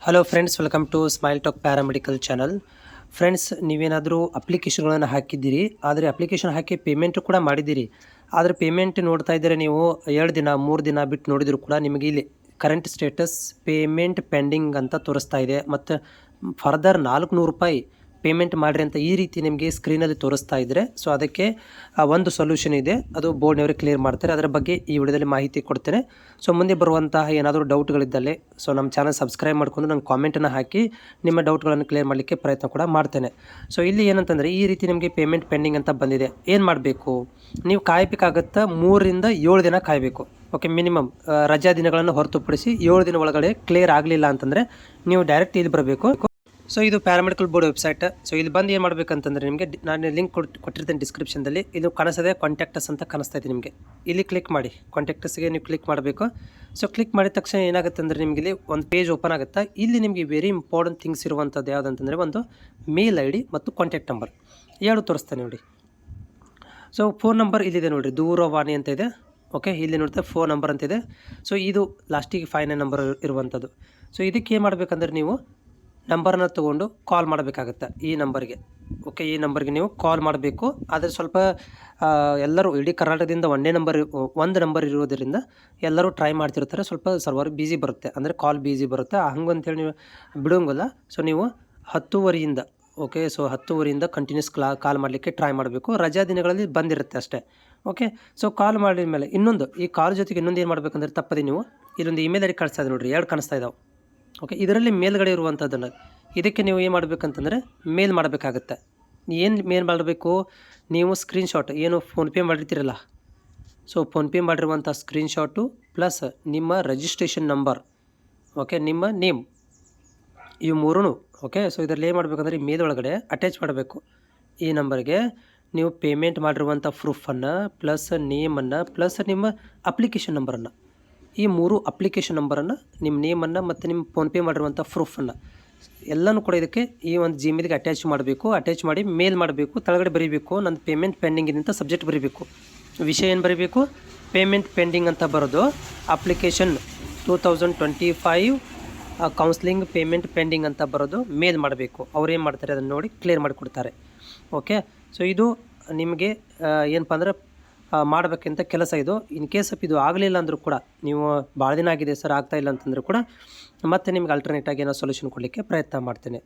Hello friends, welcome to smile talk paramedical channel. Friends, ನೀವೇನಾದರೂ ಅಪ್ಲಿಕೇಶನ್ಗಳನ್ನು ಹಾಕಿದ್ದೀರಿ, ಆದರೆ ಅಪ್ಲಿಕೇಶನ್ ಹಾಕಿ ಪೇಮೆಂಟು ಕೂಡ ಮಾಡಿದ್ದೀರಿ. ಆದರೆ ಪೇಮೆಂಟ್ ನೋಡ್ತಾ ಇದ್ದರೆ ನೀವು 2 ದಿನ 3 ದಿನ ಬಿಟ್ಟು ನೋಡಿದರೂ ಕೂಡ ನಿಮಗೆ ಇಲ್ಲಿ ಕರೆಂಟ್ ಸ್ಟೇಟಸ್ ಪೇಮೆಂಟ್ ಪೆಂಡಿಂಗ್ ಅಂತ ತೋರಿಸ್ತಾ ಇದೆ. ಮತ್ತು ಫರ್ದರ್ ₹400 ಪೇಮೆಂಟ್ ಮಾಡಿರಿ ಅಂತ ಈ ರೀತಿ ನಿಮಗೆ ಸ್ಕ್ರೀನಲ್ಲಿ ತೋರಿಸ್ತಾ ಇದ್ದರೆ, ಸೊ ಅದಕ್ಕೆ ಒಂದು ಸೊಲ್ಯೂಷನ್ ಇದೆ. ಅದು ಬೋರ್ಡ್ನವರು ಕ್ಲಿಯರ್ ಮಾಡ್ತಾರೆ. ಅದರ ಬಗ್ಗೆ ಈ ವಿಡಿಯೋದಲ್ಲಿ ಮಾಹಿತಿ ಕೊಡ್ತೇನೆ. ಸೊ ಮುಂದೆ ಬರುವಂತಹ ಏನಾದರೂ ಡೌಟ್ಗಳಿದ್ದಲ್ಲಿ ಸೊ ನಮ್ಮ ಚಾನಲ್ ಸಬ್ಸ್ಕ್ರೈಬ್ ಮಾಡ್ಕೊಂಡು ನಂಗೆ ಕಾಮೆಂಟನ್ನು ಹಾಕಿ ನಿಮ್ಮ ಡೌಟ್ಗಳನ್ನು ಕ್ಲಿಯರ್ ಮಾಡಲಿಕ್ಕೆ ಪ್ರಯತ್ನ ಕೂಡ ಮಾಡ್ತೇನೆ. ಸೊ ಇಲ್ಲಿ ಏನಂತಂದರೆ ಈ ರೀತಿ ನಿಮಗೆ ಪೇಮೆಂಟ್ ಪೆಂಡಿಂಗ್ ಅಂತ ಬಂದಿದೆ. ಏನು ಮಾಡಬೇಕು, ನೀವು ಕಾಯಬೇಕಾಗತ್ತಾ 3 ರಿಂದ 7 ದಿನ ಕಾಯಬೇಕು. ಓಕೆ, ಮಿನಿಮಮ್ ರಜಾ ದಿನಗಳನ್ನು ಹೊರತುಪಡಿಸಿ 7 ದಿನ ಒಳಗಡೆ ಕ್ಲಿಯರ್ ಆಗಲಿಲ್ಲ ಅಂತಂದರೆ ನೀವು ಡೈರೆಕ್ಟ್ ಇಲ್ಲಿ ಬರಬೇಕು. ಸೊ ಇದು ಪ್ಯಾರಾಮೆಡಿಕಲ್ ಬೋರ್ಡ್ ವೆಬ್ಸೈಟ್. ಸೊ ಇಲ್ಲಿ ಬಂದು ಏನು ಮಾಡಬೇಕಂತಂದರೆ ನಿಮಗೆ ನಾನು ಲಿಂಕ್ ಕೊಟ್ಟಿರ್ತೇನೆ ಡಿಸ್ಕ್ರಿಪ್ಷನ್ದಲ್ಲಿ. ಇದು ಕಾಣಿಸದೆ ಕಾಂಟ್ಯಾಕ್ಟಸ್ ಅಂತ ಕಾಣಿಸ್ತಾ ಇದೆ ನಿಮಗೆ. ಇಲ್ಲಿ ಕ್ಲಿಕ್ ಮಾಡಿ, ಕಾಂಟ್ಯಾಕ್ಟಸ್ಗೆ ನೀವು ಕ್ಲಿಕ್ ಮಾಡಬೇಕು. ಸೊ ಕ್ಲಿಕ್ ಮಾಡಿದ ತಕ್ಷಣ ಏನಾಗುತ್ತೆ ಅಂದರೆ ನಿಮಗೆ ಇಲ್ಲಿ ಒಂದು ಪೇಜ್ ಓಪನ್ ಆಗುತ್ತೆ. ಇಲ್ಲಿ ನಿಮಗೆ ವೆರಿ ಇಂಪಾರ್ಟೆಂಟ್ ಥಿಂಗ್ಸ್ ಇರುವಂಥದ್ದು ಯಾವುದಂತಂದರೆ ಒಂದು ಮೇಲ್ ID ಮತ್ತು ಕಾಂಟ್ಯಾಕ್ಟ್ ನಂಬರ್ ಎರಡು ತೋರಿಸ್ತಾನೆ ನೋಡಿ. ಸೊ ಫೋನ್ ನಂಬರ್ ಇಲ್ಲಿದೆ ನೋಡಿರಿ, ದೂರವಾಣಿ ಅಂತ ಇದೆ. ಓಕೆ, ಇಲ್ಲಿ ನೋಡ್ತಾ ಫೋನ್ ನಂಬರ್ ಅಂತಿದೆ. ಸೊ ಇದು ಲಾಸ್ಟಿಗೆ 59 ನಂಬರ್ ಇರುವಂಥದ್ದು. ಸೊ ಇದಕ್ಕೆ ಏನು ಮಾಡಬೇಕಂದ್ರೆ ನೀವು ನಂಬರನ್ನ ತೊಗೊಂಡು ಕಾಲ್ ಮಾಡಬೇಕಾಗತ್ತೆ ಈ ನಂಬರ್ಗೆ. ಓಕೆ, ಈ ನಂಬರ್ಗೆ ನೀವು ಕಾಲ್ ಮಾಡಬೇಕು. ಆದರೆ ಸ್ವಲ್ಪ ಎಲ್ಲರೂ ಇಡೀ ಕರ್ನಾಟಕದಿಂದ ಒಂದು ನಂಬರ್ ಇರೋದರಿಂದ ಎಲ್ಲರೂ ಟ್ರೈ ಮಾಡ್ತಿರ್ತಾರೆ. ಸ್ವಲ್ಪ ಸರ್ವರ್ ಬಿಸಿ ಬರುತ್ತೆ, ಅಂದರೆ ಕಾಲ್ ಬಿಸಿ ಬರುತ್ತೆ. ಹಂಗಂತೇಳಿ ನೀವು ಬಿಡೋಂಗಿಲ್ಲ. ಸೊ ನೀವು 10 ಓಕೆ, ಸೊ 10 ಕಂಟಿನ್ಯೂಸ್ ಕಾಲ್ ಮಾಡಲಿಕ್ಕೆ ಟ್ರೈ ಮಾಡಬೇಕು. ರಜಾ ದಿನಗಳಲ್ಲಿ ಬಂದಿರುತ್ತೆ ಅಷ್ಟೇ. ಓಕೆ, ಸೊ ಕಾಲ್ ಮಾಡಿದ ಮೇಲೆ ಈ ಕಾಲ್ ಜೊತೆಗೆ ಇನ್ನೊಂದು ಏನು ಮಾಡಬೇಕಂದ್ರೆ ತಪ್ಪದೆ ನೀವು ಇಲ್ಲೊಂದು ಇಮೇಲ್ ID ಕಳಿಸ್ತಾ ಇದೆ ನೋಡಿರಿ, 2 ಕಾಣಿಸ್ತಾ ಇದ್ದಾವೆ. ಓಕೆ, ಇದರಲ್ಲಿ ಮೇಲ್ಗಡೆ ಇರುವಂಥದ್ದನ್ನು ಇದಕ್ಕೆ ನೀವು ಏನು ಮಾಡಬೇಕಂತಂದರೆ ಮೇಲ್ ಮಾಡಬೇಕಾಗತ್ತೆ. ಏನು ಮೇಲ್ ಮಾಡಬೇಕು, ನೀವು ಸ್ಕ್ರೀನ್ಶಾಟ್ ಏನು ಫೋನ್ಪೇ ಮಾಡಿರ್ತೀರಲ್ಲ, ಸೊ ಫೋನ್ಪೇ ಮಾಡಿರುವಂಥ ಸ್ಕ್ರೀನ್ಶಾಟು ಪ್ಲಸ್ ನಿಮ್ಮ ರಿಜಿಸ್ಟ್ರೇಷನ್ ನಂಬರ್, ಓಕೆ, ನಿಮ್ಮ ನೇಮ್, ಇವು ಮೂರೂ. ಓಕೆ, ಸೊ ಇದರಲ್ಲಿ ಏನು ಮಾಡಬೇಕಂದ್ರೆ ಈ ಮೇಲ್ ಒಳಗಡೆ ಅಟ್ಯಾಚ್ ಮಾಡಬೇಕು. ಈ ನಂಬರ್ಗೆ ನೀವು ಪೇಮೆಂಟ್ ಮಾಡಿರುವಂಥ ಪ್ರೂಫನ್ನು ಪ್ಲಸ್ ನೇಮನ್ನು ಪ್ಲಸ್ ನಿಮ್ಮ ಅಪ್ಲಿಕೇಶನ್ ನಂಬರನ್ನು, ಈ 3 ಅಪ್ಲಿಕೇಶನ್ ನಂಬರನ್ನು, ನಿಮ್ಮ ನೇಮನ್ನು ಮತ್ತು ನಿಮ್ಮ ಫೋನ್ಪೇ ಮಾಡಿರುವಂಥ ಪ್ರೂಫನ್ನು ಎಲ್ಲನೂ ಕೂಡ ಇದಕ್ಕೆ ಈ ಒಂದು ಜಿಮೇಲ್ಗೆ ಅಟ್ಯಾಚ್ ಮಾಡಬೇಕು. ಅಟ್ಯಾಚ್ ಮಾಡಿ ಮೇಲ್ ಮಾಡಬೇಕು. ಕೆಳಗಡೆ ಬರೀಬೇಕು ನನ್ನ ಪೇಮೆಂಟ್ ಪೆಂಡಿಂಗ್ ಇದೆ ಅಂತ ಸಬ್ಜೆಕ್ಟ್ ಬರೀಬೇಕು. ವಿಷಯ ಏನು ಬರೀಬೇಕು, ಪೇಮೆಂಟ್ ಪೆಂಡಿಂಗ್ ಅಂತ ಬರೋದು. ಅಪ್ಲಿಕೇಶನ್ 2025 ಕೌನ್ಸ್ಲಿಂಗ್ ಪೇಮೆಂಟ್ ಪೆಂಡಿಂಗ್ ಅಂತ ಬರೋದು ಮೇಲ್ ಮಾಡಬೇಕು. ಅವ್ರು ಏನು ಮಾಡ್ತಾರೆ ಅದನ್ನು ನೋಡಿ ಕ್ಲಿಯರ್ ಮಾಡಿಕೊಡ್ತಾರೆ. ಓಕೆ, ಸೊ ಇದು ನಿಮಗೆ ಏನಪ್ಪ ಅಂದ್ರೆ ಮಾಡಬೇಕಂತ ಕೆಲಸ ಇದು. ಇನ್ ಕೇಸ್ ಇದು ಆಗಲಿಲ್ಲ ಅಂದರೂ ಕೂಡ, ನೀವು ಭಾಳ ದಿನ ಆಗಿದೆ ಸರ್ ಆಗ್ತಾಯಿಲ್ಲ ಅಂತಂದರೂ ಕೂಡ ಮತ್ತೆ ನಿಮ್ಗೆ ಆಲ್ಟರ್ನೇಟಾಗಿ ಏನೋ ಸೊಲ್ಯೂಷನ್ ಕೊಡಲಿಕ್ಕೆ ಪ್ರಯತ್ನ ಮಾಡ್ತೇನೆ.